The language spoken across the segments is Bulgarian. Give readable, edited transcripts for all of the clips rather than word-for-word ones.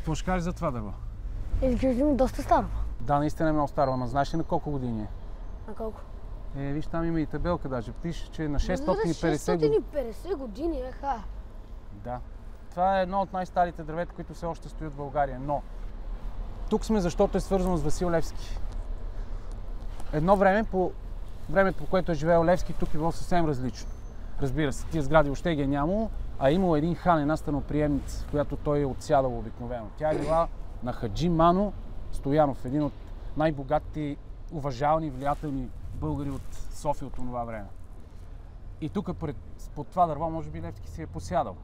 Какво ще кажеш за това дърво? Изглежда ми доста старо. Да, наистина е много старо, ама знаеш ли на колко години е? На колко? Виж, там има и табелка даже. Пише, че на 650 години. 650 години, еха. Да. Това е едно от най-старите дървета, които все още стоят в България. Но тук сме, защото е свързано с Васил Левски. Едно време, по времето, по което е живеел Левски, тук е било съвсем различно. Разбира се, тия сгради въобще ги е нямало, а имало един хан, една станоприемница, която той е отсядал обикновено. Тя е била на Хаджи Мано Стоянов, един от най-богатите, уважавани, влиятелни българи от София от това време. И тук под това дърво, може би Левски си е посядал.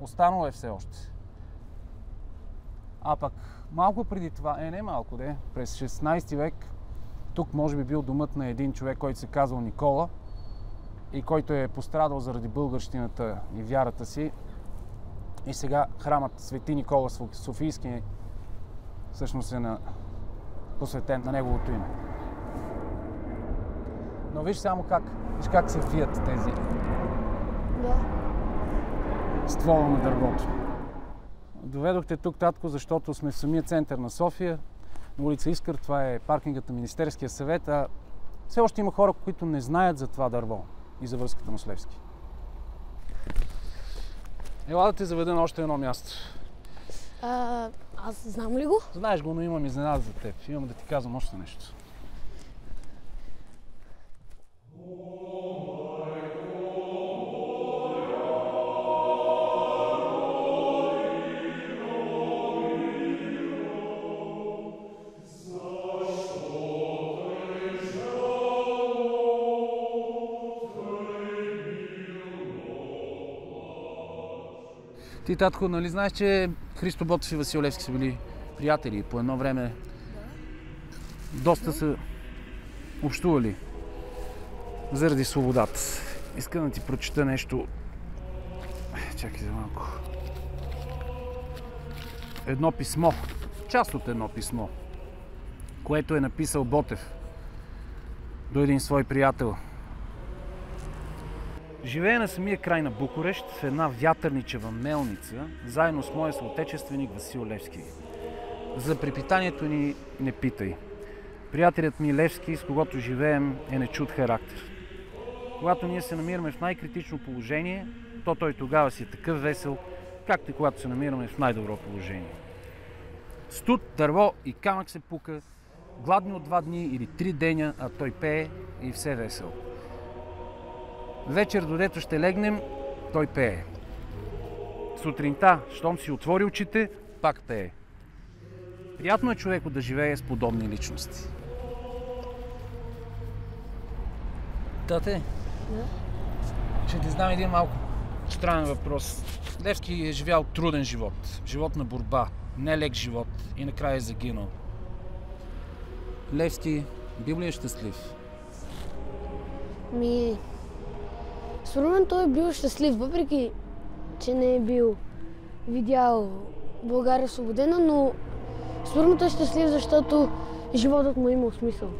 Останало е все още. А пък малко преди това, не малко, през 16 век, тук може би бил домът на един човек, който се казвал Никола и който е пострадал заради българщината и вярата си. И сега храмът Свети Никола Софийски всъщност е посветен на неговото име. Но виж само как се вият тези ствола на дървото. Доведохте тук, татко, защото сме в самия център на София, на улица Искър. Това е паркингът на Министерския съвет, а все още има хора, които не знаят за това дърво и за връзката му с Левски. Ела да те заведа на още едно място. Аз знам ли го? Знаеш го, но имам изненада за теб. Имам да ти казвам още нещо. Ти, татко, нали знаеш, че Христо Ботев и Васил Левски са били приятели по едно време? Доста са общували заради свободата. Искам да ти прочета нещо. Чакай за малко. Едно писмо. Част от едно писмо, което е написал Ботев до един свой приятел. Живея на самия край на Букурещ в една вятърничева мелница, заедно с моя съотечественик Васил Левски. За препитанието ни не питай. Приятелят ми Левски, с когото живеем, е нечут характер. Когато ние се намираме в най-критично положение, то той тогава си е такъв весел, както и когато се намираме в най-добро положение. Студ, дърво и камък се пука, гладни от 2 дни или 3 деня, а той пее и все весел. Вечер, додето ще легнем, той пее. Сутринта, щом си отвори очите, пак пее. Приятно е човеко да живее с подобни личности. Тате, ще ти знам един малко странен въпрос. Левски е живял труден живот, живот на борба, нелек живот и накрая е загинал. Левски бил ли е щастлив? Според мен той е бил щастлив, въпреки че не е бил видял България освободена, но според мен той е щастлив, защото животът му е имал смисъл.